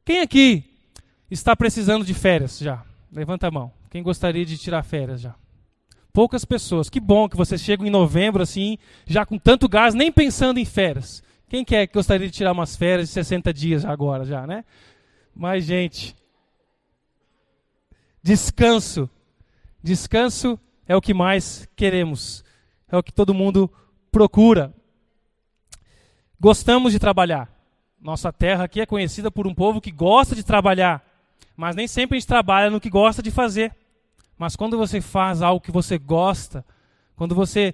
Quem aqui está precisando de férias já? Levanta a mão. Quem gostaria de tirar férias já? Poucas pessoas. Que bom que vocês chegam em novembro assim, já com tanto gás, nem pensando em férias. Quem que gostaria de tirar umas férias de 60 dias agora já, né? Mas, gente, descanso. Descanso é o que mais queremos. É o que todo mundo procura. Gostamos de trabalhar. Nossa terra aqui é conhecida por um povo que gosta de trabalhar. Mas nem sempre a gente trabalha no que gosta de fazer. Mas quando você faz algo que você gosta, quando você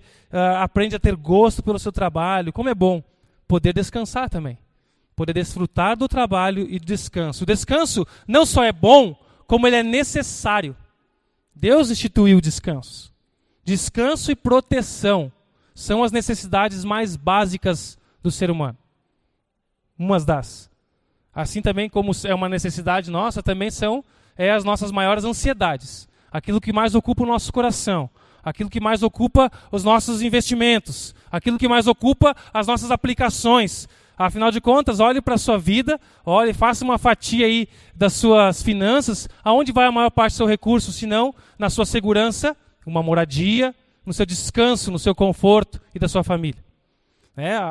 aprende a ter gosto pelo seu trabalho, como é bom poder descansar também. Poder desfrutar do trabalho e do descanso. O descanso não só é bom, como ele é necessário. Deus instituiu o descanso. Descanso e proteção são as necessidades mais básicas do ser humano. Umas das. Assim também como é uma necessidade nossa, também são as nossas maiores ansiedades. Aquilo que mais ocupa o nosso coração. Aquilo que mais ocupa os nossos investimentos. Aquilo que mais ocupa as nossas aplicações. Afinal de contas, olhe para a sua vida, olhe, faça uma fatia aí das suas finanças. Aonde vai a maior parte do seu recurso, se não na sua segurança, uma moradia, no seu descanso, no seu conforto e da sua família.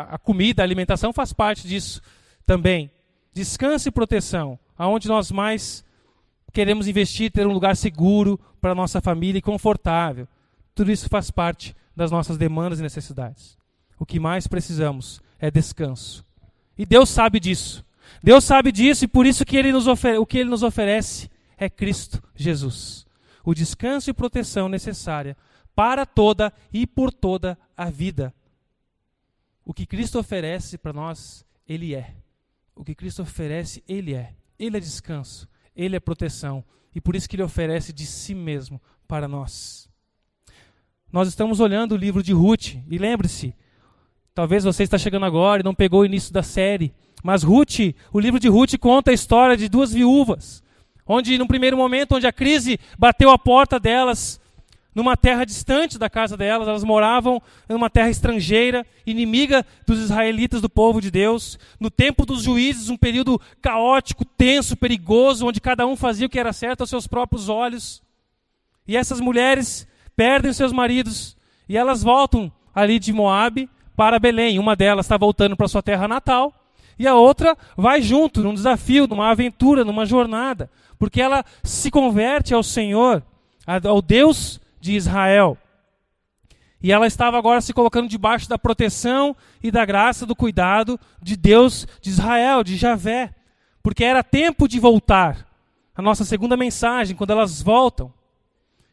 A comida, a alimentação faz parte disso também. Descanso e proteção, aonde nós mais queremos investir, ter um lugar seguro para a nossa família e confortável. Tudo isso faz parte das nossas demandas e necessidades. O que mais precisamos é descanso. E Deus sabe disso. Deus sabe disso e por isso que o que Ele nos oferece é Cristo Jesus. O descanso e proteção necessária para toda e por toda a vida. O que Cristo oferece para nós, Ele é. O que Cristo oferece, Ele é. Ele é descanso, Ele é proteção. E por isso que Ele oferece de si mesmo para nós. Nós estamos olhando o livro de Ruth. E lembre-se, talvez você está chegando agora e não pegou o início da série. Mas Ruth, o livro de Ruth conta a história de duas viúvas. Onde, num primeiro momento, onde a crise bateu a porta delas, numa terra distante da casa delas, elas moravam em uma terra estrangeira, inimiga dos israelitas, do povo de Deus. No tempo dos juízes, um período caótico, tenso, perigoso, onde cada um fazia o que era certo aos seus próprios olhos. E essas mulheres perdem os seus maridos e elas voltam ali de Moabe para Belém. Uma delas está voltando para sua terra natal e a outra vai junto num desafio, numa aventura, numa jornada, porque ela se converte ao Senhor, ao Deus de Israel. E ela estava agora se colocando debaixo da proteção e da graça, do cuidado de Deus de Israel, de Javé, porque era tempo de voltar. A nossa segunda mensagem, quando elas voltam.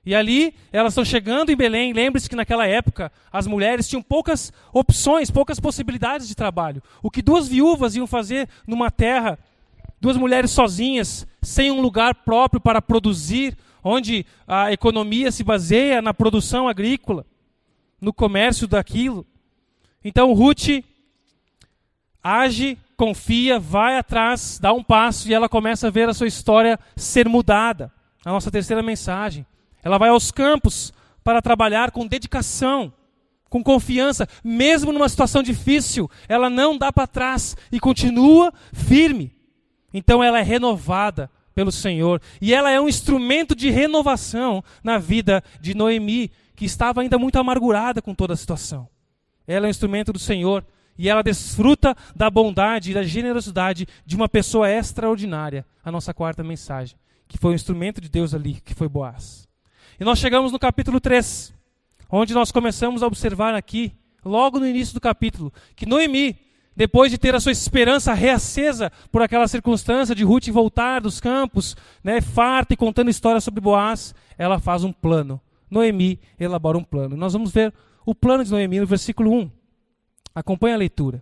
E ali, elas estão chegando em Belém. Lembre-se que naquela época, as mulheres tinham poucas opções, poucas possibilidades de trabalho. O que duas viúvas iam fazer numa terra, duas mulheres sozinhas, sem um lugar próprio para produzir, onde a economia se baseia na produção agrícola, no comércio daquilo. Então Ruth age, confia, vai atrás, dá um passo e ela começa a ver a sua história ser mudada. A nossa terceira mensagem. Ela vai aos campos para trabalhar com dedicação, com confiança, mesmo numa situação difícil, ela não dá para trás e continua firme. Então ela é renovada pelo Senhor e ela é um instrumento de renovação na vida de Noemi, que estava ainda muito amargurada com toda a situação. Ela é um instrumento do Senhor e ela desfruta da bondade e da generosidade de uma pessoa extraordinária. A nossa quarta mensagem, que foi o instrumento de Deus ali, que foi Boaz. E nós chegamos no capítulo 3, onde nós começamos a observar aqui, logo no início do capítulo, que Noemi, depois de ter a sua esperança reacesa por aquela circunstância de Ruth voltar dos campos, farta e contando histórias sobre Boaz, ela faz um plano. Noemi elabora um plano. Nós vamos ver o plano de Noemi no versículo 1. Acompanhe a leitura.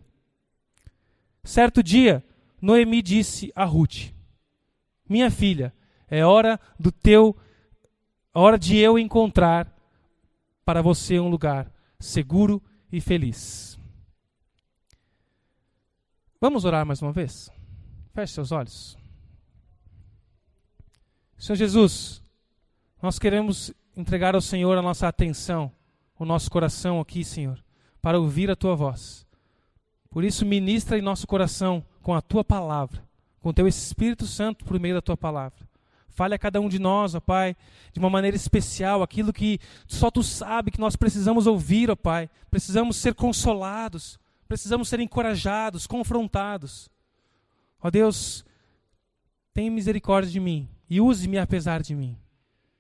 Certo dia, Noemi disse a Ruth: minha filha, é hora de eu encontrar para você um lugar seguro e feliz. Vamos orar mais uma vez? Feche seus olhos. Senhor Jesus, nós queremos entregar ao Senhor a nossa atenção, o nosso coração aqui, Senhor, para ouvir a Tua voz. Por isso, ministra em nosso coração com a Tua palavra, com o Teu Espírito Santo por meio da Tua palavra. Fale a cada um de nós, ó Pai, de uma maneira especial, aquilo que só Tu sabe que nós precisamos ouvir, ó Pai. Precisamos ser consolados, precisamos ser encorajados, confrontados. Ó Deus, tenha misericórdia de mim e use-me apesar de mim.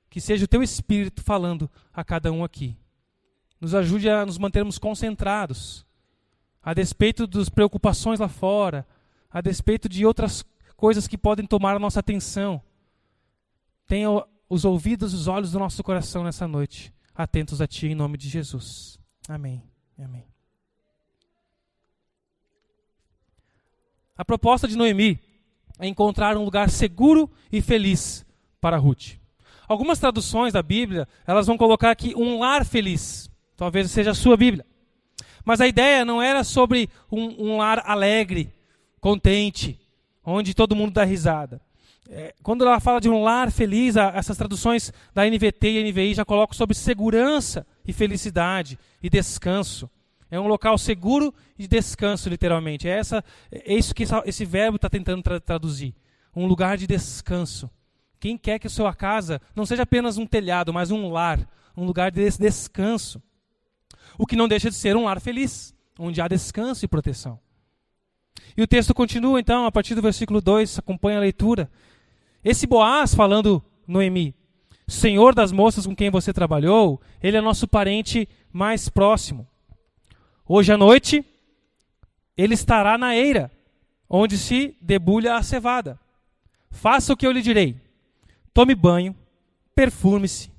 Que seja o Teu Espírito falando a cada um aqui. Nos ajude a nos mantermos concentrados, a despeito das preocupações lá fora, a despeito de outras coisas que podem tomar a nossa atenção. Tenha os ouvidos e os olhos do nosso coração nessa noite, atentos a Ti, em nome de Jesus. Amém. Amém. A proposta de Noemi é encontrar um lugar seguro e feliz para Ruth. Algumas traduções da Bíblia, elas vão colocar aqui um lar feliz. Talvez seja a sua Bíblia. Mas a ideia não era sobre um lar alegre, contente, onde todo mundo dá risada. Quando ela fala de um lar feliz, essas traduções da NVT e NVI já colocam sobre segurança e felicidade e descanso. É um local seguro e de descanso, literalmente. É isso que esse verbo está tentando traduzir. Um lugar de descanso. Quem quer que a sua casa não seja apenas um telhado, mas um lar, um lugar de descanso. O que não deixa de ser um lar feliz, onde há descanso e proteção. E o texto continua, então, a partir do versículo 2, acompanha a leitura. Esse Boaz, falando Noemi, Senhor das moças com quem você trabalhou, ele é nosso parente mais próximo. Hoje à noite, ele estará na eira, onde se debulha a cevada. Faça o que eu lhe direi. Tome banho, perfume-se,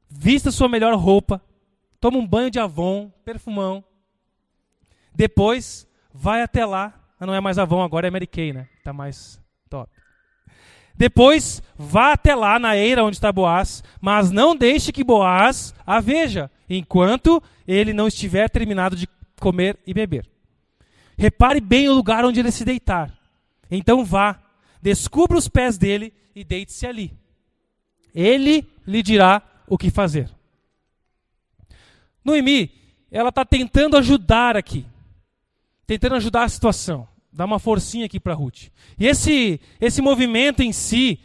vista sua melhor roupa, tome um banho de Avon, perfumão. Depois, vai até lá. Não é mais Avon, agora é Mary Kay, né? Está mais top. Depois, vá até lá na eira onde está Boaz, mas não deixe que Boaz a veja, enquanto ele não estiver terminado de comer e beber. Repare bem o lugar onde ele se deitar. Então vá, descubra os pés dele e deite-se ali. Ele lhe dirá o que fazer. Noemi, ela está tentando ajudar aqui. Tentando ajudar a situação. Dá uma forcinha aqui para Ruth. E esse movimento em si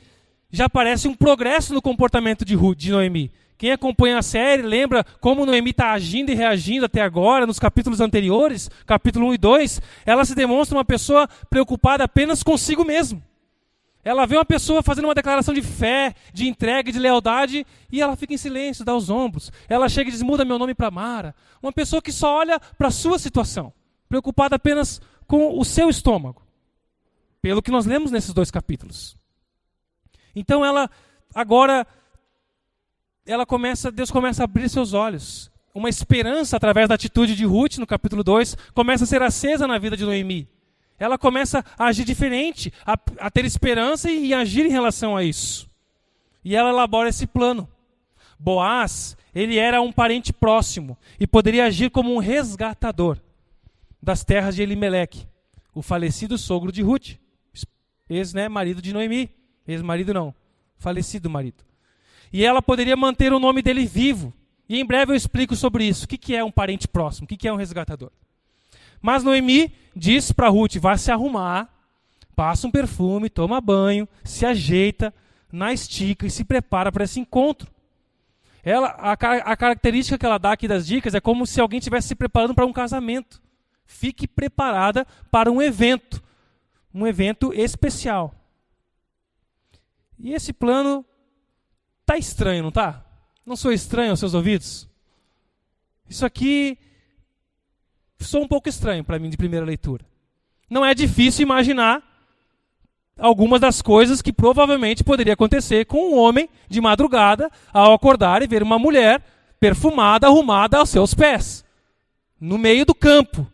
já parece um progresso no comportamento de Noemi. Quem acompanha a série lembra como Noemi está agindo e reagindo até agora, nos capítulos anteriores, capítulo 1 e 2, ela se demonstra uma pessoa preocupada apenas consigo mesma. Ela vê uma pessoa fazendo uma declaração de fé, de entrega, de lealdade, e ela fica em silêncio, dá os ombros. Ela chega e diz, muda meu nome para Mara. Uma pessoa que só olha para a sua situação, preocupada apenas com o seu estômago. Pelo que nós lemos nesses 2 capítulos. Então Deus começa a abrir seus olhos. Uma esperança através da atitude de Ruth no capítulo 2 começa a ser acesa na vida de Noemi. Ela começa a agir diferente, a ter esperança e agir em relação a isso. E ela elabora esse plano. Boaz, ele era um parente próximo e poderia agir como um resgatador das terras de Elimeleque, o falecido sogro de Ruth, ex-marido de Noemi. Ex-marido não, falecido marido. E ela poderia manter o nome dele vivo. E em breve eu explico sobre isso. O que é um parente próximo? O que é um resgatador? Mas Noemi diz para Ruth, vai se arrumar, passa um perfume, toma banho, se ajeita, na estica e se prepara para esse encontro. A característica que ela dá aqui das dicas é como se alguém estivesse se preparando para um casamento. Fique preparada para um evento especial. E esse plano está estranho, não está? Não sou estranho aos seus ouvidos? Isso aqui soa um pouco estranho para mim de primeira leitura. Não é difícil imaginar algumas das coisas que provavelmente poderia acontecer com um homem de madrugada ao acordar e ver uma mulher perfumada, arrumada aos seus pés, no meio do campo.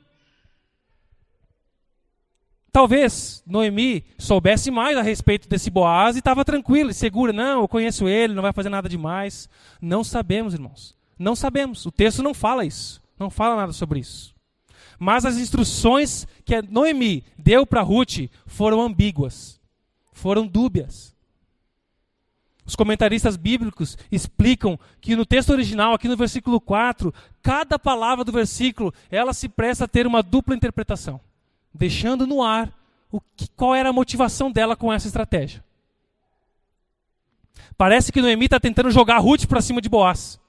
Talvez Noemi soubesse mais a respeito desse Boaz e estava tranquila e segura. Não, eu conheço ele, não vai fazer nada demais. Não sabemos, irmãos. Não sabemos. O texto não fala isso. Não fala nada sobre isso. Mas as instruções que a Noemi deu para Ruth foram ambíguas. Foram dúbias. Os comentaristas bíblicos explicam que no texto original, aqui no versículo 4, cada palavra do versículo, ela se presta a ter uma dupla interpretação, deixando no ar qual era a motivação dela com essa estratégia. Parece que Noemi está tentando jogar Ruth para cima de Boaz,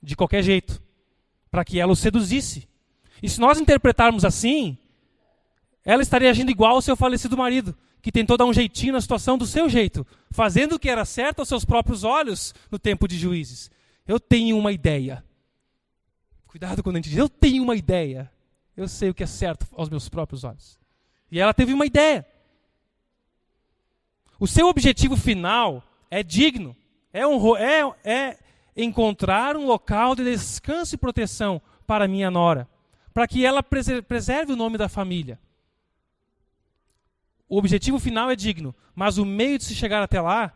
de qualquer jeito, para que ela o seduzisse. E se nós interpretarmos assim, ela estaria agindo igual ao seu falecido marido, que tentou dar um jeitinho na situação do seu jeito, fazendo o que era certo aos seus próprios olhos no tempo de Juízes. Eu tenho uma ideia. Cuidado quando a gente diz, eu tenho uma ideia. Eu sei o que é certo aos meus próprios olhos. E ela teve uma ideia. O seu objetivo final é digno. É encontrar um local de descanso e proteção para minha nora. Para que ela preserve o nome da família. O objetivo final é digno, mas o meio de se chegar até lá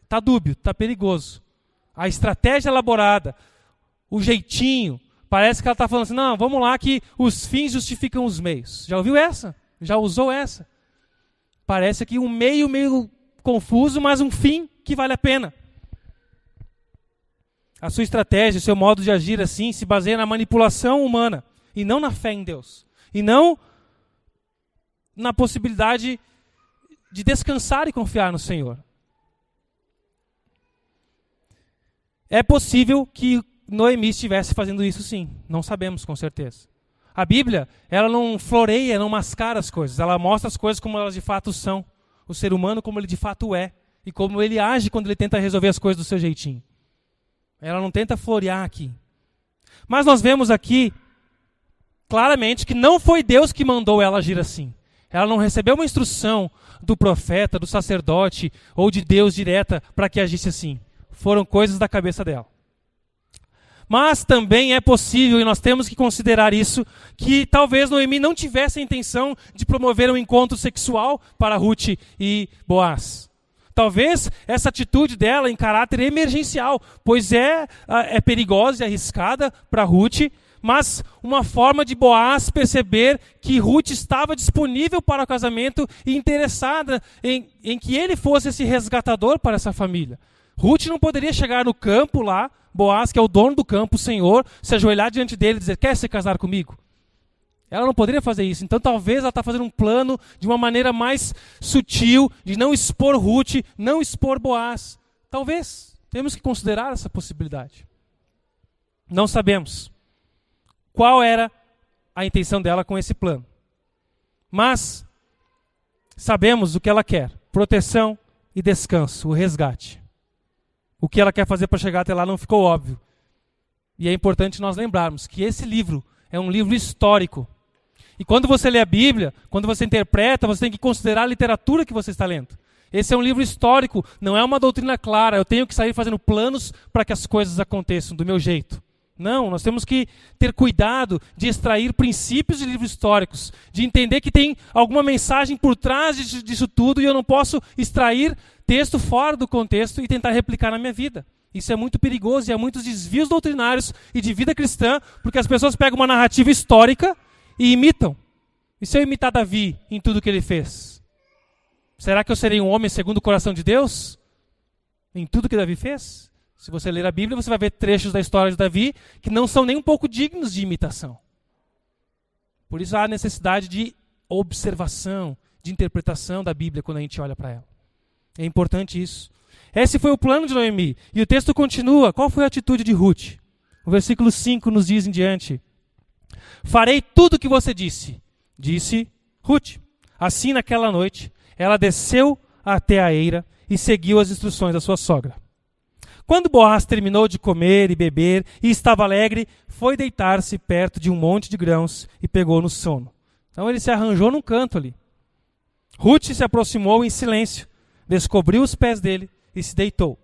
está dúbio, está perigoso. A estratégia elaborada, o jeitinho, parece que ela está falando assim, não, vamos lá que os fins justificam os meios. Já ouviu essa? Já usou essa? Parece aqui um meio confuso, mas um fim que vale a pena. A sua estratégia, o seu modo de agir assim, se baseia na manipulação humana, e não na fé em Deus. E não na possibilidade de descansar e confiar no Senhor. É possível que Noemi estivesse fazendo isso sim, não sabemos com certeza. A Bíblia, ela não floreia, não mascara as coisas, ela mostra as coisas como elas de fato são, o ser humano como ele de fato é, e como ele age quando ele tenta resolver as coisas do seu jeitinho. Ela não tenta florear aqui. Mas nós vemos aqui, claramente, que não foi Deus que mandou ela agir assim. Ela não recebeu uma instrução do profeta, do sacerdote ou de Deus direta para que agisse assim. Foram coisas da cabeça dela. Mas também é possível, e nós temos que considerar isso, que talvez Noemi não tivesse a intenção de promover um encontro sexual para Ruth e Boaz. Talvez essa atitude dela em caráter emergencial, pois é perigosa e arriscada para Ruth, mas uma forma de Boaz perceber que Ruth estava disponível para o casamento e interessada em que ele fosse esse resgatador para essa família. Ruth não poderia chegar no campo lá, Boaz, que é o dono do campo, o Senhor, se ajoelhar diante dele e dizer, quer se casar comigo? Ela não poderia fazer isso. Então talvez ela está fazendo um plano de uma maneira mais sutil, de não expor Ruth, não expor Boaz. Talvez. Temos que considerar essa possibilidade. Não sabemos qual era a intenção dela com esse plano. Mas sabemos o que ela quer. Proteção e descanso, o resgate. O que ela quer fazer para chegar até lá não ficou óbvio. E é importante nós lembrarmos que esse livro é um livro histórico. E quando você lê a Bíblia, quando você interpreta, você tem que considerar a literatura que você está lendo. Esse é um livro histórico, não é uma doutrina clara. Eu tenho que sair fazendo planos para que as coisas aconteçam do meu jeito. Não, nós temos que ter cuidado de extrair princípios de livros históricos, de entender que tem alguma mensagem por trás disso tudo e eu não posso extrair texto fora do contexto e tentar replicar na minha vida. Isso é muito perigoso e há muitos desvios doutrinários e de vida cristã, porque as pessoas pegam uma narrativa histórica e imitam. E se eu imitar Davi em tudo que ele fez? Será que eu serei um homem segundo o coração de Deus? Em tudo que Davi fez? Se você ler a Bíblia, você vai ver trechos da história de Davi que não são nem um pouco dignos de imitação. Por isso há necessidade de observação, de interpretação da Bíblia quando a gente olha para ela. É importante isso. Esse foi o plano de Noemi. E o texto continua. Qual foi a atitude de Ruth? O versículo 5 nos diz em diante. Farei tudo o que você disse, disse Ruth. Assim, naquela noite, ela desceu até a eira e seguiu as instruções da sua sogra. Quando Boaz terminou de comer e beber e estava alegre, foi deitar-se perto de um monte de grãos e pegou no sono. Então ele se arranjou num canto ali. Ruth se aproximou em silêncio, descobriu os pés dele e se deitou.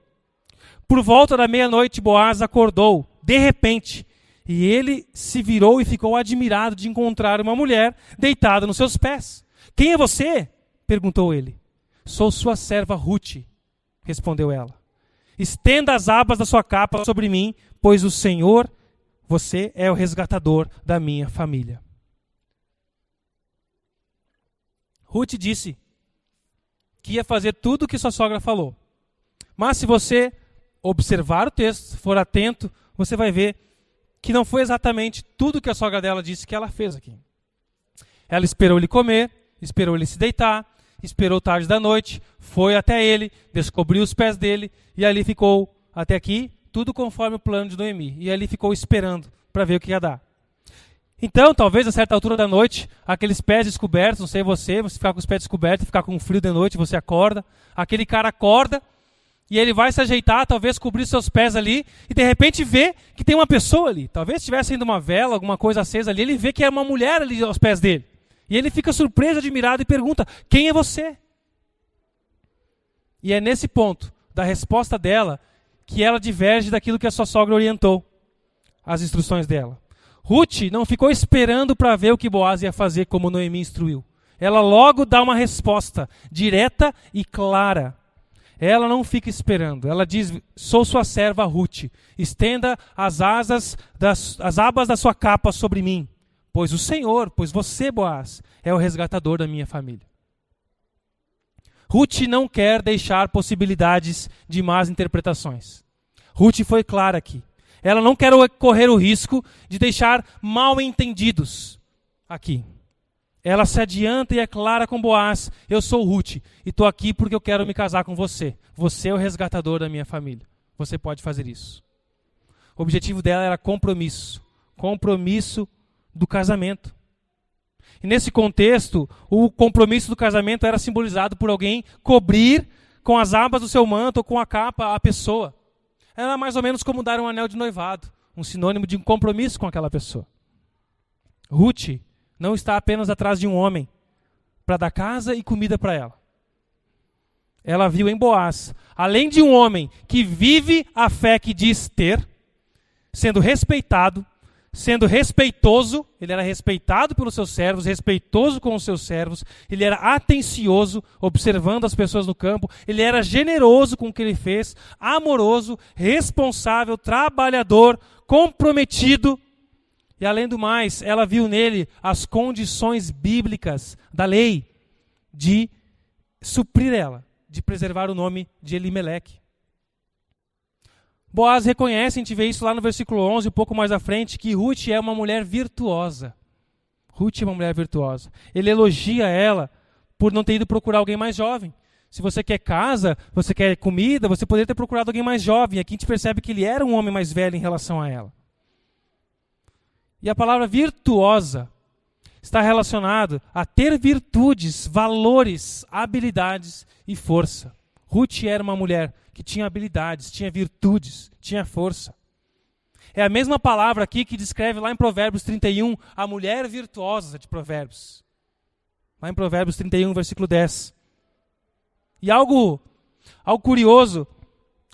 Por volta da meia-noite, Boaz acordou, de repente, e ele se virou e ficou admirado de encontrar uma mulher deitada nos seus pés. Quem é você? Perguntou ele. Sou sua serva Ruth, respondeu ela. Estenda as abas da sua capa sobre mim, pois o Senhor, você é o resgatador da minha família. Ruth disse que ia fazer tudo o que sua sogra falou. Mas se você observar o texto, for atento, você vai ver que não foi exatamente tudo que a sogra dela disse que ela fez aqui. Ela esperou ele comer, esperou ele se deitar, esperou tarde da noite, foi até ele, descobriu os pés dele e ali ficou, até aqui, tudo conforme o plano de Noemi. E ali ficou esperando para ver o que ia dar. Então, talvez a certa altura da noite, aqueles pés descobertos, não sei você ficar com os pés descobertos, ficar com frio de noite, você acorda, aquele cara acorda e ele vai se ajeitar, talvez cobrir seus pés ali e de repente vê que tem uma pessoa ali. Talvez estivesse indo uma vela, alguma coisa acesa ali, ele vê que é uma mulher ali aos pés dele. E ele fica surpreso, admirado e pergunta, quem é você? E é nesse ponto da resposta dela que ela diverge daquilo que a sua sogra orientou, as instruções dela. Ruth não ficou esperando para ver o que Boaz ia fazer, como Noemi instruiu. Ela logo dá uma resposta direta e clara. Ela não fica esperando. Ela diz, sou sua serva Ruth, estenda as abas da sua capa sobre mim, pois o Senhor, pois você, Boaz, é o resgatador da minha família. Ruth não quer deixar possibilidades de más interpretações. Ruth foi clara aqui. Ela não quer correr o risco de deixar mal entendidos aqui. Ela se adianta e é clara com Boaz. Eu sou Ruth e estou aqui porque eu quero me casar com você. Você é o resgatador da minha família. Você pode fazer isso. O objetivo dela era compromisso. Compromisso do casamento. E nesse contexto, o compromisso do casamento era simbolizado por alguém cobrir com as abas do seu manto ou com a capa a pessoa. Era mais ou menos como dar um anel de noivado, um sinônimo de um compromisso com aquela pessoa. Ruth não está apenas atrás de um homem para dar casa e comida para ela. Ela viu em Boaz, além de um homem que vive a fé que diz ter, sendo respeitado, sendo respeitoso, ele era respeitado pelos seus servos, respeitoso com os seus servos, ele era atencioso, observando as pessoas no campo, ele era generoso com o que ele fez, amoroso, responsável, trabalhador, comprometido. E além do mais, ela viu nele as condições bíblicas da lei de suprir ela, de preservar o nome de Elimeleque. Boaz reconhece, a gente vê isso lá no versículo 11, um pouco mais à frente, que Ruth é uma mulher virtuosa. Ruth é uma mulher virtuosa. Ele elogia ela por não ter ido procurar alguém mais jovem. Se você quer casa, você quer comida, você poderia ter procurado alguém mais jovem. Aqui a gente percebe que ele era um homem mais velho em relação a ela. E a palavra virtuosa está relacionada a ter virtudes, valores, habilidades e força. Ruth era uma mulher que tinha habilidades, tinha virtudes, tinha força. É a mesma palavra aqui que descreve lá em Provérbios 31, a mulher virtuosa de Provérbios. Lá em Provérbios 31, versículo 10. E algo curioso,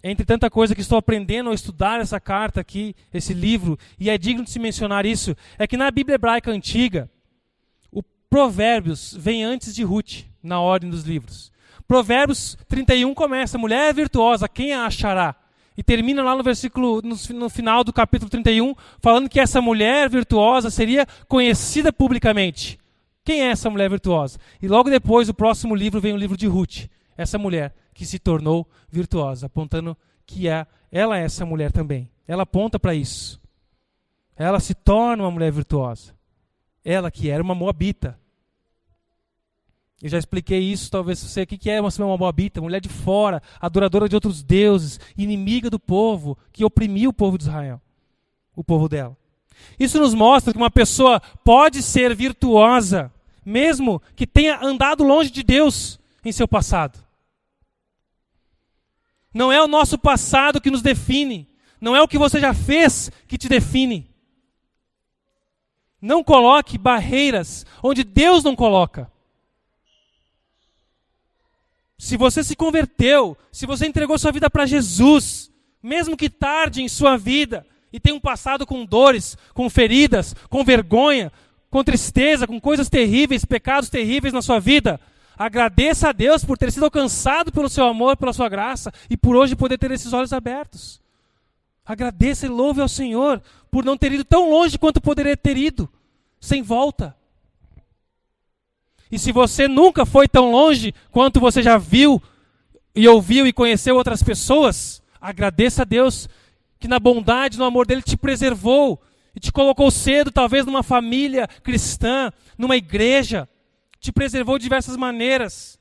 entre tanta coisa que estou aprendendo ao estudar essa carta aqui, esse livro, e é digno de se mencionar isso, é que na Bíblia hebraica antiga, o Provérbios vem antes de Ruth, na ordem dos livros. Provérbios 31 começa, mulher virtuosa, quem a achará? E termina lá no versículo, no final do capítulo 31, falando que essa mulher virtuosa seria conhecida publicamente. Quem é essa mulher virtuosa? E logo depois, o próximo livro vem o livro de Ruth, essa mulher que se tornou virtuosa, apontando que ela é essa mulher também. Ela aponta para isso. Ela se torna uma mulher virtuosa. Ela que era uma moabita. Eu já expliquei isso, talvez você, o que é uma moabita? Mulher de fora, adoradora de outros deuses, inimiga do povo, que oprimia o povo de Israel, o povo dela. Isso nos mostra que uma pessoa pode ser virtuosa, mesmo que tenha andado longe de Deus em seu passado. Não é o nosso passado que nos define, não é o que você já fez que te define. Não coloque barreiras onde Deus não coloca. Se você se converteu, se você entregou sua vida para Jesus, mesmo que tarde em sua vida, e tem um passado com dores, com feridas, com vergonha, com tristeza, com coisas terríveis, pecados terríveis na sua vida, agradeça a Deus por ter sido alcançado pelo seu amor, pela sua graça, e por hoje poder ter esses olhos abertos. Agradeça e louve ao Senhor por não ter ido tão longe quanto poderia ter ido, sem volta. E se você nunca foi tão longe quanto você já viu e ouviu e conheceu outras pessoas, agradeça a Deus que na bondade, no amor dele te preservou e te colocou cedo, talvez numa família cristã, numa igreja, te preservou de diversas maneiras.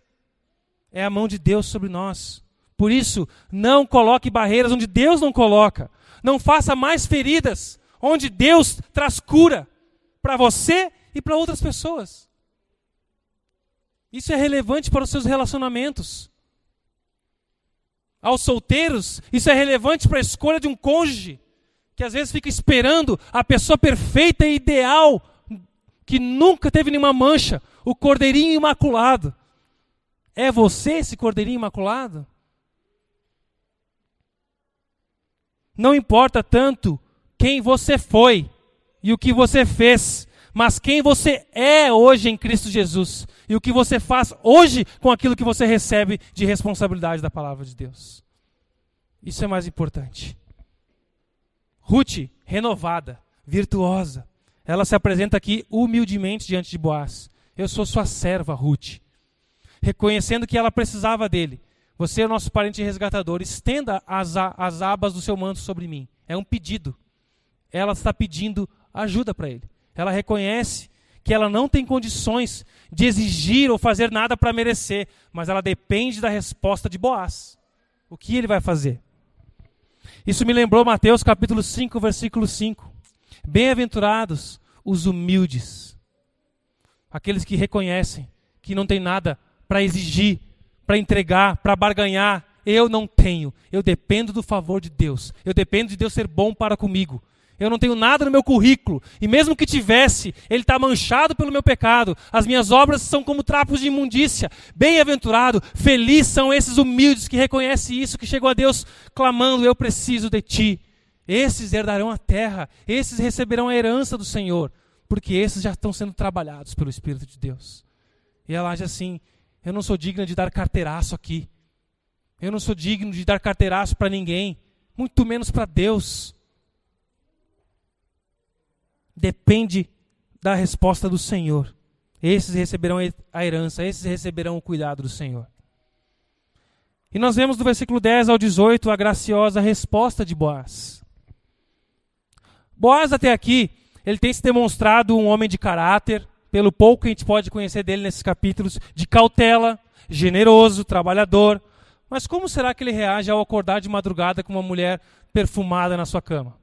É a mão de Deus sobre nós. Por isso, não coloque barreiras onde Deus não coloca. Não faça mais feridas onde Deus traz cura para você e para outras pessoas. Isso é relevante para os seus relacionamentos. Aos solteiros, isso é relevante para a escolha de um cônjuge, que às vezes fica esperando a pessoa perfeita e ideal, que nunca teve nenhuma mancha, o cordeirinho imaculado. É você esse cordeirinho imaculado? Não importa tanto quem você foi e o que você fez, mas quem você é hoje em Cristo Jesus e o que você faz hoje com aquilo que você recebe de responsabilidade da palavra de Deus. Isso é mais importante. Ruth, renovada, virtuosa, ela se apresenta aqui humildemente diante de Boaz. Eu sou sua serva, Ruth. Reconhecendo que ela precisava dele. Você é o nosso parente resgatador. Estenda as abas do seu manto sobre mim. É um pedido. Ela está pedindo ajuda para ele. Ela reconhece que ela não tem condições de exigir ou fazer nada para merecer, mas ela depende da resposta de Boaz. O que ele vai fazer? Isso me lembrou Mateus capítulo 5, versículo 5. Bem-aventurados os humildes, aqueles que reconhecem que não tem nada para exigir, para entregar, para barganhar. Eu não tenho, eu dependo do favor de Deus, eu dependo de Deus ser bom para comigo. Eu não tenho nada no meu currículo, e mesmo que tivesse, ele está manchado pelo meu pecado. As minhas obras são como trapos de imundícia. Bem-aventurado, feliz são esses humildes que reconhecem isso, que chegam a Deus clamando, eu preciso de ti. Esses herdarão a terra, esses receberão a herança do Senhor, porque esses já estão sendo trabalhados pelo Espírito de Deus. E ela age assim, eu não sou digna de dar carteiraço aqui. Eu não sou digno de dar carteiraço para ninguém, muito menos para Deus. Depende da resposta do Senhor. Esses receberão a herança, esses receberão o cuidado do Senhor. E nós vemos do versículo 10 ao 18 a graciosa resposta de Boaz. Boaz até aqui, ele tem se demonstrado um homem de caráter, pelo pouco que a gente pode conhecer dele nesses capítulos, de cautela, generoso, trabalhador. Mas como será que ele reage ao acordar de madrugada com uma mulher perfumada na sua cama?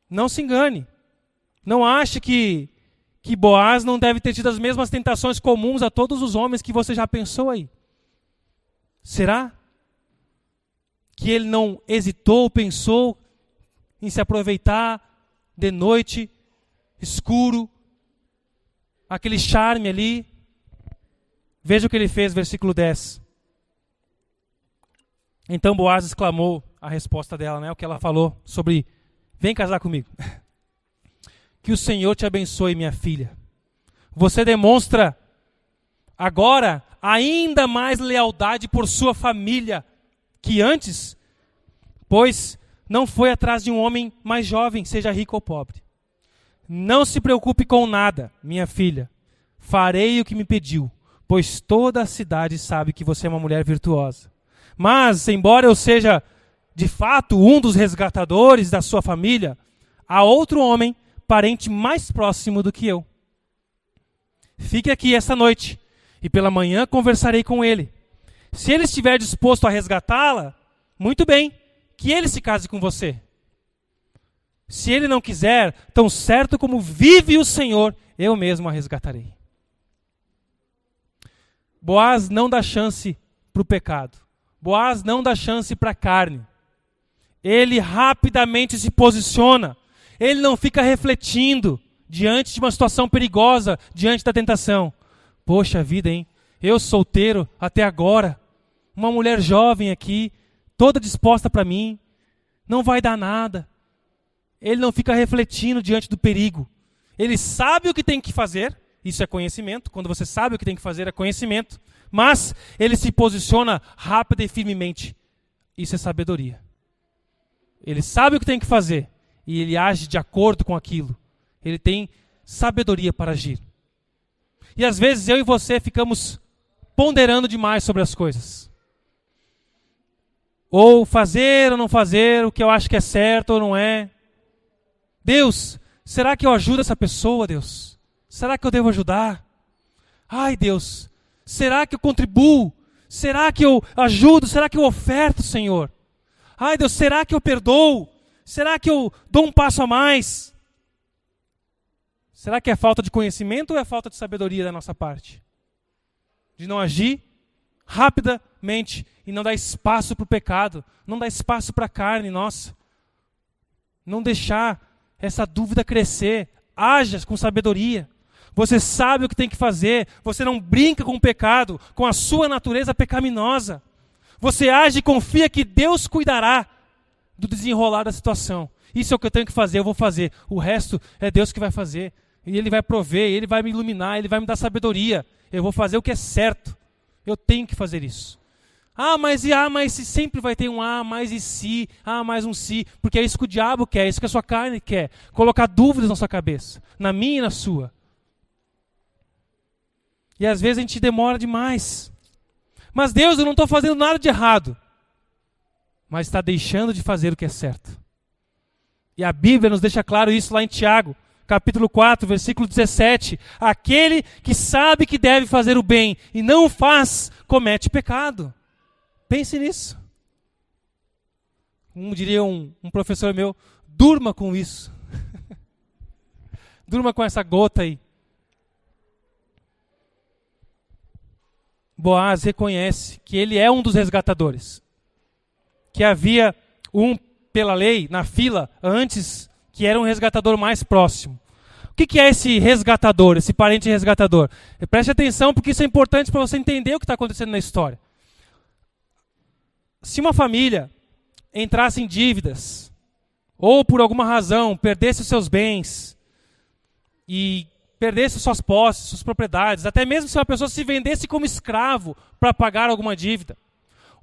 Não se engane. Não ache que Boaz não deve ter tido as mesmas tentações comuns a todos os homens que você já pensou aí. Será que ele não hesitou, pensou em se aproveitar de noite, escuro, aquele charme ali? Veja o que ele fez, versículo 10. Então Boaz exclamou a resposta dela, o que ela falou sobre, vem casar comigo. Que o Senhor te abençoe, minha filha. Você demonstra agora ainda mais lealdade por sua família que antes, pois não foi atrás de um homem mais jovem, seja rico ou pobre. Não se preocupe com nada, minha filha. Farei o que me pediu, pois toda a cidade sabe que você é uma mulher virtuosa. Mas, embora eu seja, de fato, um dos resgatadores da sua família, há outro homem, parente mais próximo do que eu. Fique aqui esta noite, e pela manhã conversarei com ele. Se ele estiver disposto a resgatá-la, muito bem, que ele se case com você. Se ele não quiser, tão certo como vive o Senhor, eu mesmo a resgatarei. Boaz não dá chance para o pecado. Boaz não dá chance para a carne. Ele rapidamente se posiciona. Ele não fica refletindo diante de uma situação perigosa, diante da tentação. Poxa vida, hein? Eu solteiro até agora, uma mulher jovem aqui, toda disposta para mim, não vai dar nada. Ele não fica refletindo diante do perigo. Ele sabe o que tem que fazer, isso é conhecimento, quando você sabe o que tem que fazer é conhecimento, mas ele se posiciona rápida e firmemente. Isso é sabedoria. Ele sabe o que tem que fazer e ele age de acordo com aquilo. Ele tem sabedoria para agir. E às vezes eu e você ficamos ponderando demais sobre as coisas. Ou fazer ou não fazer, o que eu acho que é certo ou não é. Deus, será que eu ajudo essa pessoa, Deus? Será que eu devo ajudar? Ai, Deus, será que eu contribuo? Será que eu ajudo? Será que eu oferto, Senhor? Ai, Deus, será que eu perdoo? Será que eu dou um passo a mais? Será que é falta de conhecimento ou é falta de sabedoria da nossa parte? De não agir rapidamente e não dar espaço para o pecado, não dar espaço para a carne nossa. Não deixar essa dúvida crescer. Haja com sabedoria. Você sabe o que tem que fazer. Você não brinca com o pecado, com a sua natureza pecaminosa. Você age e confia que Deus cuidará do desenrolar da situação. Isso é o que eu tenho que fazer, eu vou fazer. O resto é Deus que vai fazer. E Ele vai prover, Ele vai me iluminar, Ele vai me dar sabedoria. Eu vou fazer o que é certo. Eu tenho que fazer isso. Mas se sempre vai ter um mas e se, mais um se. Porque é isso que o diabo quer, é isso que a sua carne quer. Colocar dúvidas na sua cabeça, na minha e na sua. E às vezes a gente demora demais. Mas Deus, eu não estou fazendo nada de errado. Mas está deixando de fazer o que é certo. E a Bíblia nos deixa claro isso lá em Tiago, capítulo 4, versículo 17. Aquele que sabe que deve fazer o bem e não o faz, comete pecado. Pense nisso. Como diria um professor meu, durma com isso. Durma com essa gota aí. Boaz reconhece que ele é um dos resgatadores. Que havia um, pela lei, na fila, antes, que era um resgatador mais próximo. O que é esse resgatador, esse parente resgatador? Preste atenção, porque isso é importante para você entender o que está acontecendo na história. Se uma família entrasse em dívidas, ou por alguma razão perdesse os seus bens, e perdesse suas posses, suas propriedades, até mesmo se uma pessoa se vendesse como escravo para pagar alguma dívida,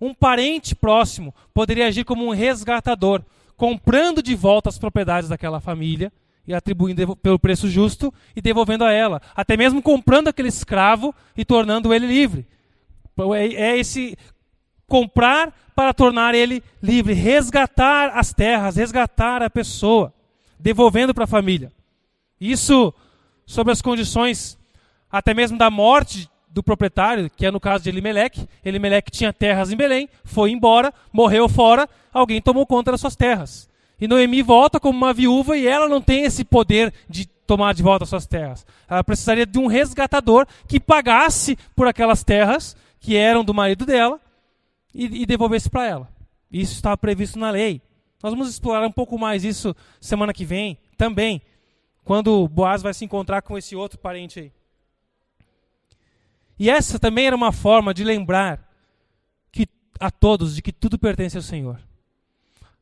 um parente próximo poderia agir como um resgatador, comprando de volta as propriedades daquela família e atribuindo pelo preço justo e devolvendo a ela. Até mesmo comprando aquele escravo e tornando ele livre. É esse comprar para tornar ele livre, resgatar as terras, resgatar a pessoa, devolvendo para a família. Isso sobre as condições até mesmo da morte do proprietário, que é no caso de Elimeleque. Elimeleque tinha terras em Belém, foi embora, morreu fora, alguém tomou conta das suas terras. E Noemi volta como uma viúva e ela não tem esse poder de tomar de volta as suas terras. Ela precisaria de um resgatador que pagasse por aquelas terras que eram do marido dela e devolvesse para ela. Isso estava previsto na lei. Nós vamos explorar um pouco mais isso semana que vem também, quando Boaz vai se encontrar com esse outro parente aí. E essa também era uma forma de lembrar a todos de que tudo pertence ao Senhor.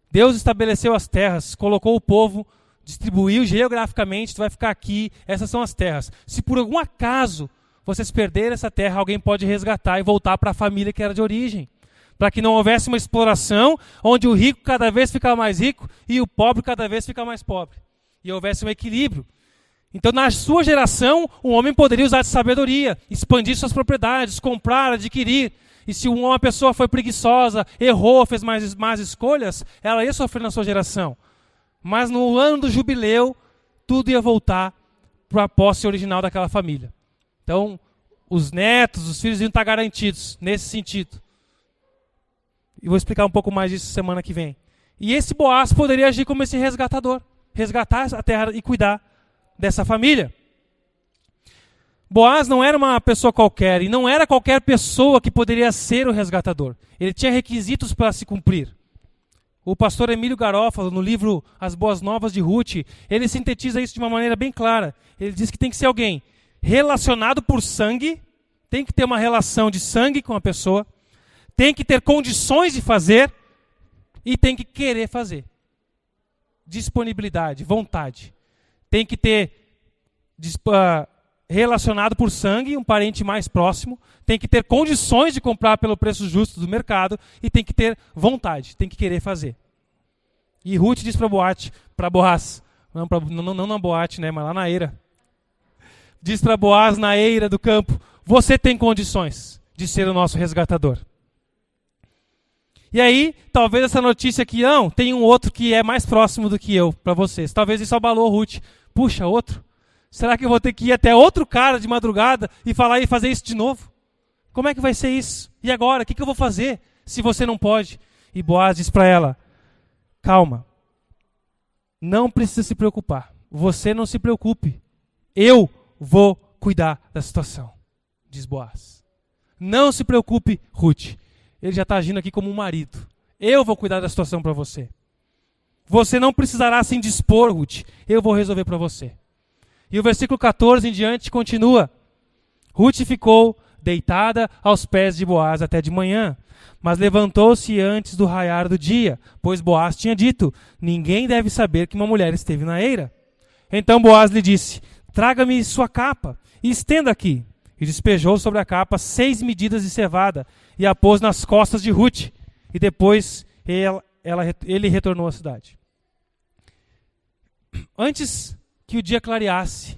Deus estabeleceu as terras, colocou o povo, distribuiu geograficamente, tu vai ficar aqui, essas são as terras. Se por algum acaso vocês perderem essa terra, alguém pode resgatar e voltar para a família que era de origem. Para que não houvesse uma exploração, onde o rico cada vez fica mais rico e o pobre cada vez fica mais pobre. E houvesse um equilíbrio. Então, na sua geração, um homem poderia usar de sabedoria, expandir suas propriedades, comprar, adquirir. E se uma pessoa foi preguiçosa, errou, fez más escolhas, ela ia sofrer na sua geração. Mas no ano do jubileu, tudo ia voltar para a posse original daquela família. Então, os netos, os filhos iam estar garantidos nesse sentido. E vou explicar um pouco mais disso semana que vem. E esse Boaz poderia agir como esse resgatador. Resgatar a terra e cuidar dessa família. Boaz não era uma pessoa qualquer, e não era qualquer pessoa que poderia ser o resgatador. Ele tinha requisitos para se cumprir. O pastor Emílio Garófalo, no livro As Boas Novas de Ruth, ele sintetiza isso de uma maneira bem clara. Ele diz que tem que ser alguém relacionado por sangue, tem que ter uma relação de sangue com a pessoa, tem que ter condições de fazer e tem que querer fazer. Disponibilidade, vontade. Tem que ter relacionado por sangue, um parente mais próximo, tem que ter condições de comprar pelo preço justo do mercado e tem que ter vontade, tem que querer fazer. E Ruth diz para Boaz, não na boate, né, mas lá na eira. Diz para Boaz na eira do campo, você tem condições de ser o nosso resgatador. E aí, talvez essa notícia aqui, tem um outro que é mais próximo do que eu para vocês. Talvez isso abalou Ruth. Puxa, outro? Será que eu vou ter que ir até outro cara de madrugada e falar e fazer isso de novo? Como é que vai ser isso? E agora? O que eu vou fazer se você não pode? E Boaz diz para ela, calma, não precisa se preocupar. Você não se preocupe. Eu vou cuidar da situação, diz Boaz. Não se preocupe, Ruth. Ele já está agindo aqui como um marido. Eu vou cuidar da situação para você. Você não precisará se indispor, Ruth. Eu vou resolver para você. E o versículo 14 em diante continua. Ruth ficou deitada aos pés de Boaz até de manhã, mas levantou-se antes do raiar do dia, pois Boaz tinha dito, ninguém deve saber que uma mulher esteve na eira. Então Boaz lhe disse, traga-me sua capa e estenda aqui. E despejou sobre a capa 6 medidas de cevada e a pôs nas costas de Ruth. E depois ele retornou à cidade. Antes que o dia clareasse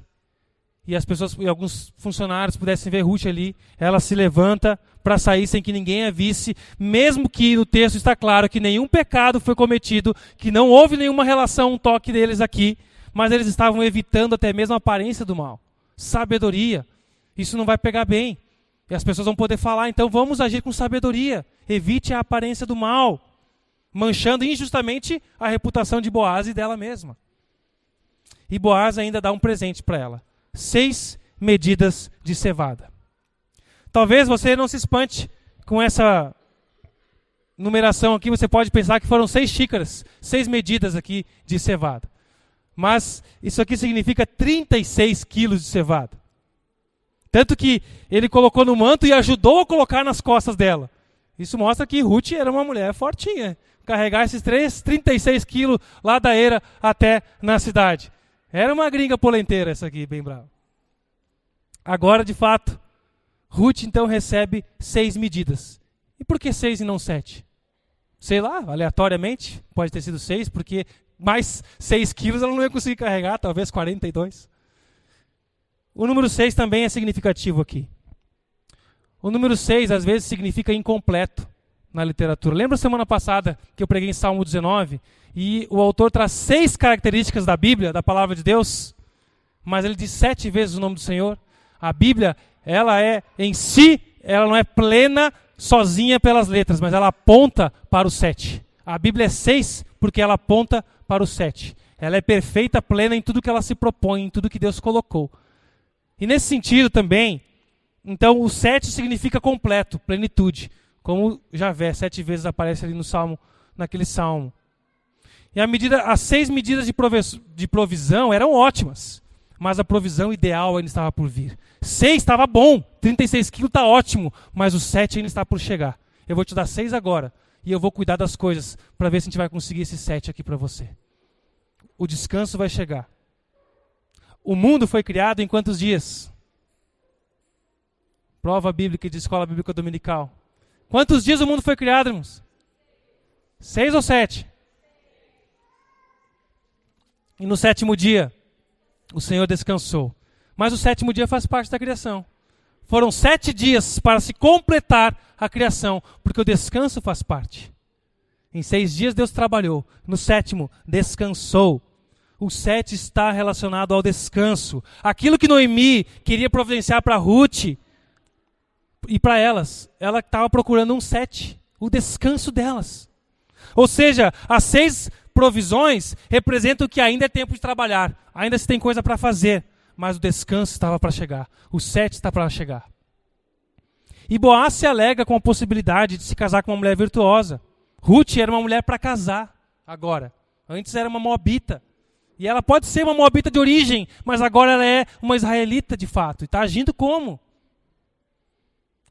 e as pessoas e alguns funcionários pudessem ver Ruth ali, ela se levanta para sair sem que ninguém a visse, mesmo que no texto está claro que nenhum pecado foi cometido, que não houve nenhuma relação, um toque deles aqui, mas eles estavam evitando até mesmo a aparência do mal. Sabedoria. Isso não vai pegar bem. E as pessoas vão poder falar, então vamos agir com sabedoria. Evite a aparência do mal, manchando injustamente a reputação de Boaz e dela mesma. E Boaz ainda dá um presente para ela. 6 medidas de cevada. Talvez você não se espante com essa numeração aqui. Você pode pensar que foram 6 xícaras, 6 medidas aqui de cevada. Mas isso aqui significa 36 quilos de cevada. Tanto que ele colocou no manto e ajudou a colocar nas costas dela. Isso mostra que Ruth era uma mulher fortinha. Carregar esses 36 quilos lá da eira até na cidade. Era uma gringa polenteira essa aqui, bem brava. Agora, de fato, Ruth então recebe 6 medidas. E por que 6 e não 7? Sei lá, aleatoriamente, pode ter sido 6, porque mais 6 quilos ela não ia conseguir carregar, talvez 42. O número 6 também é significativo aqui. O número 6 às vezes significa incompleto na literatura. Lembra semana passada que eu preguei em Salmo 19? E o autor traz 6 características da Bíblia, da palavra de Deus, mas ele diz 7 vezes o nome do Senhor. A Bíblia, ela é em si, ela não é plena sozinha pelas letras, mas ela aponta para o 7. A Bíblia é 6 porque ela aponta para o 7. Ela é perfeita, plena em tudo que ela se propõe, em tudo que Deus colocou. E nesse sentido também, então o 7 significa completo, plenitude. Como Javé 7 vezes aparece ali no Salmo, naquele Salmo. E as 6 medidas de provisão eram ótimas, mas a provisão ideal ainda estava por vir. 6 estava bom, 36 quilos está ótimo, mas o 7 ainda está por chegar. Eu vou te dar 6 agora, e eu vou cuidar das coisas, para ver se a gente vai conseguir esse 7 aqui para você. O descanso vai chegar. O mundo foi criado em quantos dias? Prova bíblica de escola bíblica dominical. Quantos dias o mundo foi criado, irmãos? 6 ou 7? E no 7º dia, o Senhor descansou. Mas o 7º dia faz parte da criação. Foram 7 dias para se completar a criação, porque o descanso faz parte. Em 6 dias Deus trabalhou, no 7º descansou. O 7 está relacionado ao descanso. Aquilo que Noemi queria providenciar para Ruth e para elas, ela estava procurando um 7, o descanso delas. Ou seja, as 6 provisões representam que ainda é tempo de trabalhar, ainda se tem coisa para fazer, mas o descanso estava para chegar, o 7 está para chegar. E Boaz se alega com a possibilidade de se casar com uma mulher virtuosa. Ruth era uma mulher para casar agora, antes era uma moabita. E ela pode ser uma moabita de origem, mas agora ela é uma israelita de fato. E está agindo como?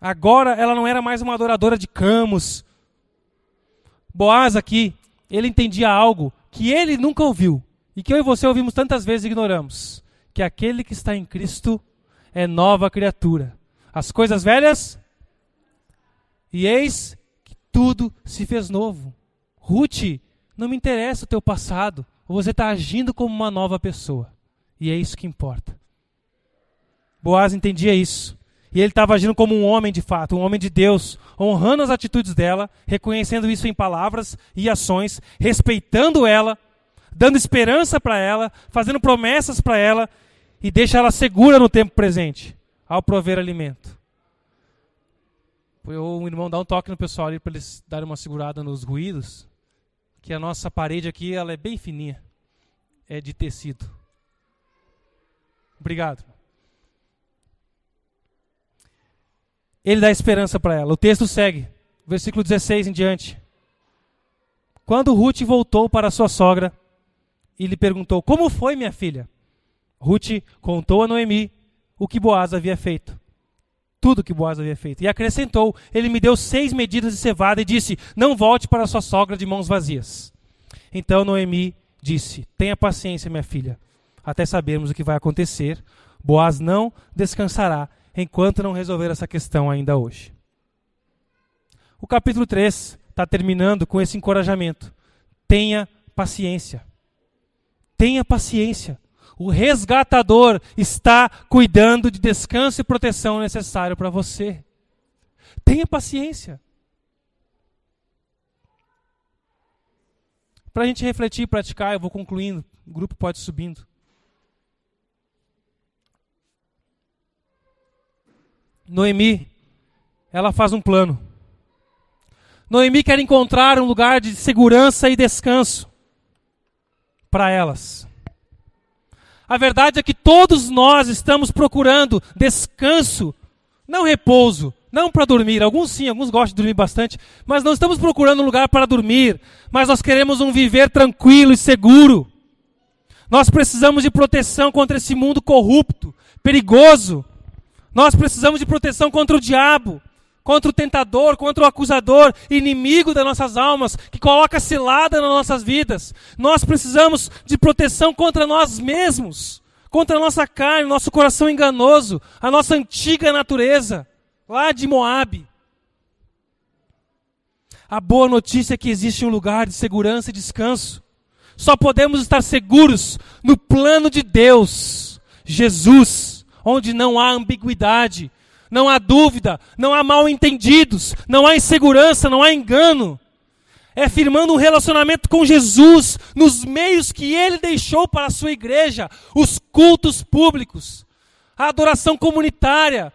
Agora ela não era mais uma adoradora de Camus. Boaz aqui, ele entendia algo que ele nunca ouviu. E que eu e você ouvimos tantas vezes e ignoramos. Que aquele que está em Cristo é nova criatura. As coisas velhas, e eis que tudo se fez novo. Ruth, não me interessa o teu passado. Você está agindo como uma nova pessoa. E é isso que importa. Boaz entendia isso. E ele estava agindo como um homem de fato, um homem de Deus, honrando as atitudes dela, reconhecendo isso em palavras e ações, respeitando ela, dando esperança para ela, fazendo promessas para ela e deixa ela segura no tempo presente, ao prover alimento. O irmão dá um toque no pessoal ali para eles darem uma segurada nos ruídos, que a nossa parede aqui ela é bem fininha, é de tecido. Obrigado. Ele dá esperança para ela. O texto segue, versículo 16 em diante. Quando Ruth voltou para sua sogra e lhe perguntou: como foi, minha filha? Ruth contou a Noemi o que Boaz havia feito. Tudo que Boaz havia feito. E acrescentou: ele me deu 6 medidas de cevada e disse: não volte para sua sogra de mãos vazias. Então Noemi disse: tenha paciência, minha filha, até sabermos o que vai acontecer. Boaz não descansará enquanto não resolver essa questão ainda hoje. O capítulo 3 está terminando com esse encorajamento. Tenha paciência. Tenha paciência. O resgatador está cuidando de descanso e proteção necessário para você. Tenha paciência. Para a gente refletir e praticar, eu vou concluindo. O grupo pode ir subindo. Noemi, ela faz um plano. Noemi quer encontrar um lugar de segurança e descanso para elas. A verdade é que todos nós estamos procurando descanso, não repouso, não para dormir. Alguns sim, alguns gostam de dormir bastante, mas não estamos procurando um lugar para dormir, mas nós queremos um viver tranquilo e seguro. Nós precisamos de proteção contra esse mundo corrupto, perigoso. Nós precisamos de proteção contra o diabo, contra o tentador, contra o acusador, inimigo das nossas almas, que coloca cilada nas nossas vidas. Nós precisamos de proteção contra nós mesmos, contra a nossa carne, nosso coração enganoso, a nossa antiga natureza, lá de Moabe. A boa notícia é que existe um lugar de segurança e descanso. Só podemos estar seguros no plano de Deus, Jesus, onde não há ambiguidade, não há dúvida, não há mal-entendidos, não há insegurança, não há engano. É firmando um relacionamento com Jesus nos meios que Ele deixou para a sua igreja, os cultos públicos, a adoração comunitária,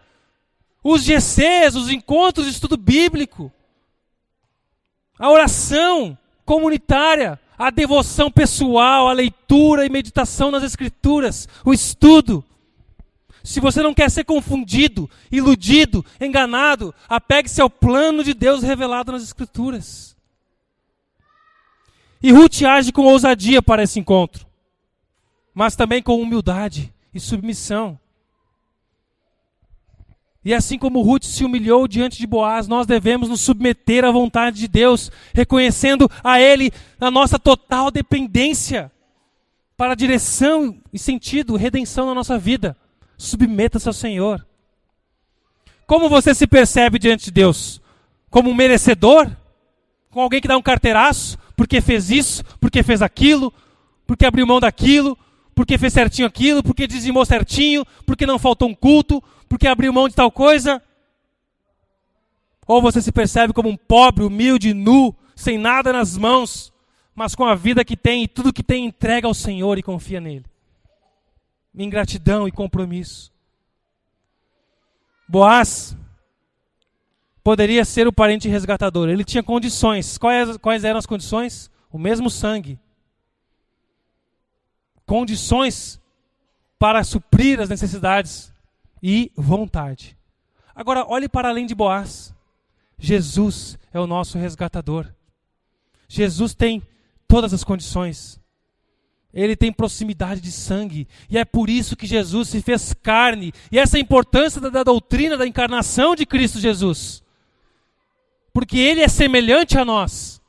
os GCs, os encontros de estudo bíblico, a oração comunitária, a devoção pessoal, a leitura e meditação nas Escrituras, o estudo. Se você não quer ser confundido, iludido, enganado, apegue-se ao plano de Deus revelado nas Escrituras. E Ruth age com ousadia para esse encontro, mas também com humildade e submissão. E assim como Ruth se humilhou diante de Boaz, nós devemos nos submeter à vontade de Deus, reconhecendo a Ele a nossa total dependência para a direção e sentido, redenção na nossa vida. Submeta-se ao Senhor. Como você se percebe diante de Deus? Como um merecedor? Com alguém que dá um carteiraço? Porque fez isso, porque fez aquilo, porque abriu mão daquilo, porque fez certinho aquilo, porque dizimou certinho, porque não faltou um culto, porque abriu mão de tal coisa? Ou você se percebe como um pobre, humilde, nu, sem nada nas mãos, mas com a vida que tem e tudo que tem entrega ao Senhor e confia nele? Em gratidão e compromisso. Boaz poderia ser o parente resgatador. Ele tinha condições. Quais eram as condições? O mesmo sangue. Condições para suprir as necessidades e vontade. Agora, olhe para além de Boaz. Jesus é o nosso resgatador. Jesus tem todas as condições. Ele tem proximidade de sangue. E é por isso que Jesus se fez carne. E essa é a importância da doutrina da encarnação de Cristo Jesus. Porque Ele é semelhante a nós.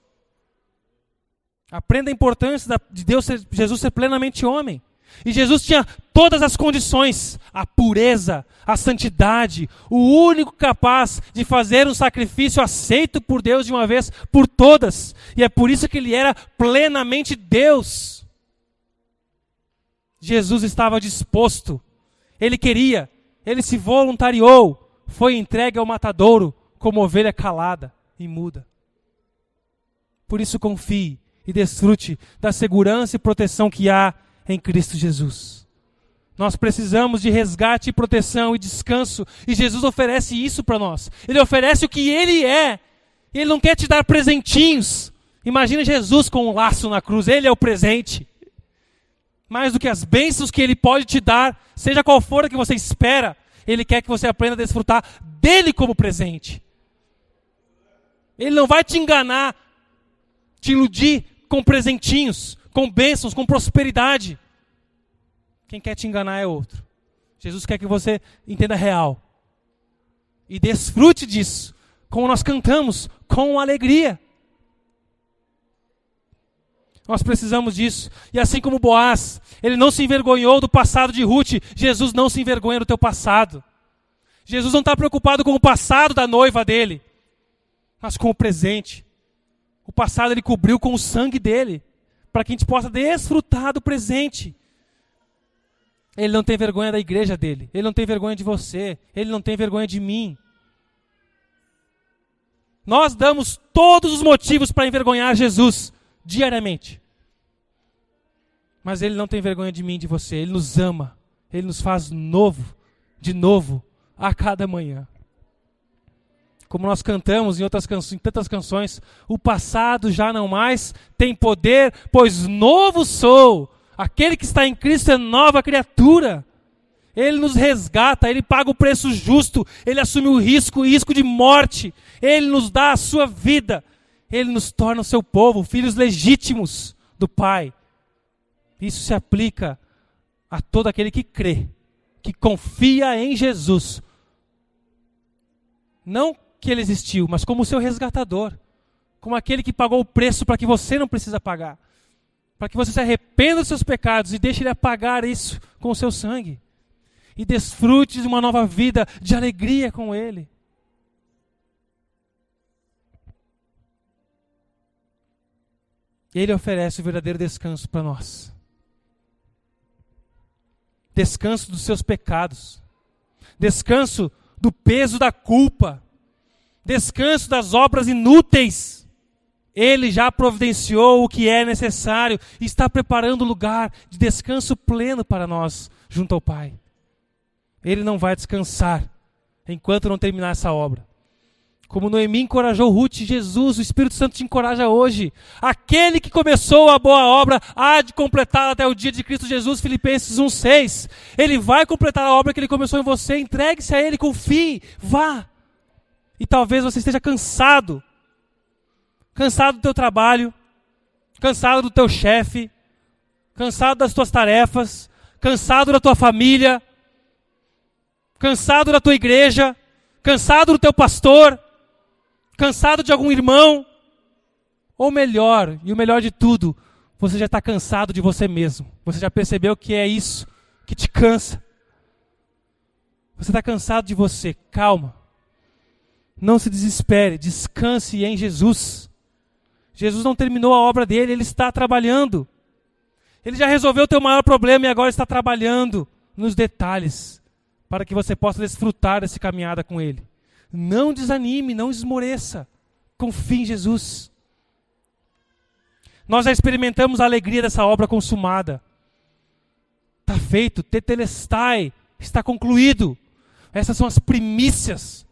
Aprenda a importância de Jesus ser plenamente homem. E Jesus tinha todas as condições. A pureza, a santidade. O único capaz de fazer um sacrifício aceito por Deus de uma vez por todas. E é por isso que Ele era plenamente Deus. Jesus estava disposto, Ele queria, Ele se voluntariou, foi entregue ao matadouro como ovelha calada e muda. Por isso confie e desfrute da segurança e proteção que há em Cristo Jesus. Nós precisamos de resgate, proteção e descanso. E Jesus oferece isso para nós. Ele oferece o que Ele é. Ele não quer te dar presentinhos. Imagina Jesus com um laço na cruz. Ele é o presente. Mais do que as bênçãos que Ele pode te dar, seja qual for a que você espera, Ele quer que você aprenda a desfrutar dEle como presente. Ele não vai te enganar, te iludir com presentinhos, com bênçãos, com prosperidade. Quem quer te enganar é outro. Jesus quer que você entenda a real. E desfrute disso, como nós cantamos, com alegria. Nós precisamos disso. E assim como Boaz, ele não se envergonhou do passado de Ruth, Jesus não se envergonha do teu passado. Jesus não está preocupado com o passado da noiva dele, mas com o presente. O passado ele cobriu com o sangue dele, para que a gente possa desfrutar do presente. Ele não tem vergonha da igreja dele, ele não tem vergonha de você, ele não tem vergonha de mim. Nós damos todos os motivos para envergonhar Jesus, diariamente. Mas Ele não tem vergonha de mim e de você. Ele nos ama. Ele nos faz de novo, a cada manhã. Como nós cantamos em tantas canções, o passado já não mais tem poder, pois novo sou. Aquele que está em Cristo é nova criatura. Ele nos resgata, Ele paga o preço justo, Ele assume o risco de morte. Ele nos dá a sua vida. Ele nos torna o seu povo, filhos legítimos do Pai. Isso se aplica a todo aquele que crê, que confia em Jesus. Não que Ele existiu, mas como o seu resgatador. Como aquele que pagou o preço para que você não precisa pagar. Para que você se arrependa dos seus pecados e deixe Ele apagar isso com o seu sangue. E desfrute de uma nova vida de alegria com Ele. Ele oferece o verdadeiro descanso para nós. Descanso dos seus pecados. Descanso do peso da culpa. Descanso das obras inúteis. Ele já providenciou o que é necessário e está preparando o lugar de descanso pleno para nós, junto ao Pai. Ele não vai descansar enquanto não terminar essa obra. Como Noemi encorajou Ruth, Jesus, o Espírito Santo te encoraja hoje. Aquele que começou a boa obra há de completá-la até o dia de Cristo Jesus, Filipenses 1,6. Ele vai completar a obra que Ele começou em você. Entregue-se a Ele, confie, vá. E talvez você esteja cansado. Cansado do teu trabalho, cansado do teu chefe, cansado das tuas tarefas, cansado da tua família, cansado da tua igreja, cansado do teu pastor, cansado de algum irmão, ou melhor, e o melhor de tudo, você já está cansado de você mesmo. Você já percebeu que é isso que te cansa. Você está cansado de você. Calma. Não se desespere. Descanse em Jesus. Jesus não terminou a obra dele, Ele está trabalhando. Ele já resolveu o teu maior problema e agora está trabalhando nos detalhes para que você possa desfrutar dessa caminhada com Ele. Não desanime, não esmoreça. Confie em Jesus. Nós já experimentamos a alegria dessa obra consumada. Está feito, tetelestai, está concluído. Essas são as primícias.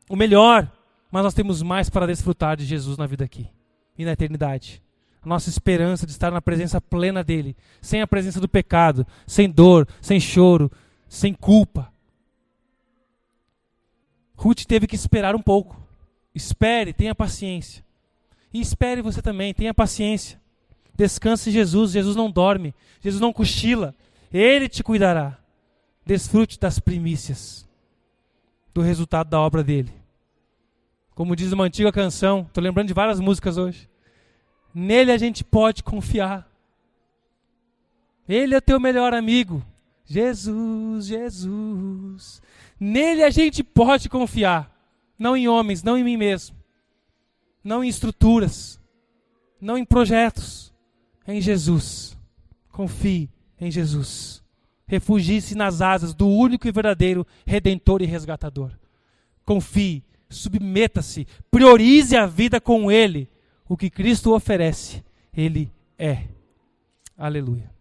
O melhor, mas nós temos mais para desfrutar de Jesus na vida aqui e na eternidade. A nossa esperança de estar na presença plena dEle, sem a presença do pecado, sem dor, sem choro, sem culpa. Ruth teve que esperar um pouco. Espere, tenha paciência. E espere você também, tenha paciência. Descanse em Jesus, Jesus não dorme, Jesus não cochila. Ele te cuidará. Desfrute das primícias, do resultado da obra dEle. Como diz uma antiga canção, estou lembrando de várias músicas hoje. Nele a gente pode confiar. Ele é teu melhor amigo. Jesus, Jesus. Nele a gente pode confiar. Não em homens, não em mim mesmo. Não em estruturas. Não em projetos. Em Jesus. Confie em Jesus. Refugie-se nas asas do único e verdadeiro Redentor e Resgatador. Confie. Submeta-se, priorize a vida com Ele. O que Cristo oferece, Ele é. Aleluia.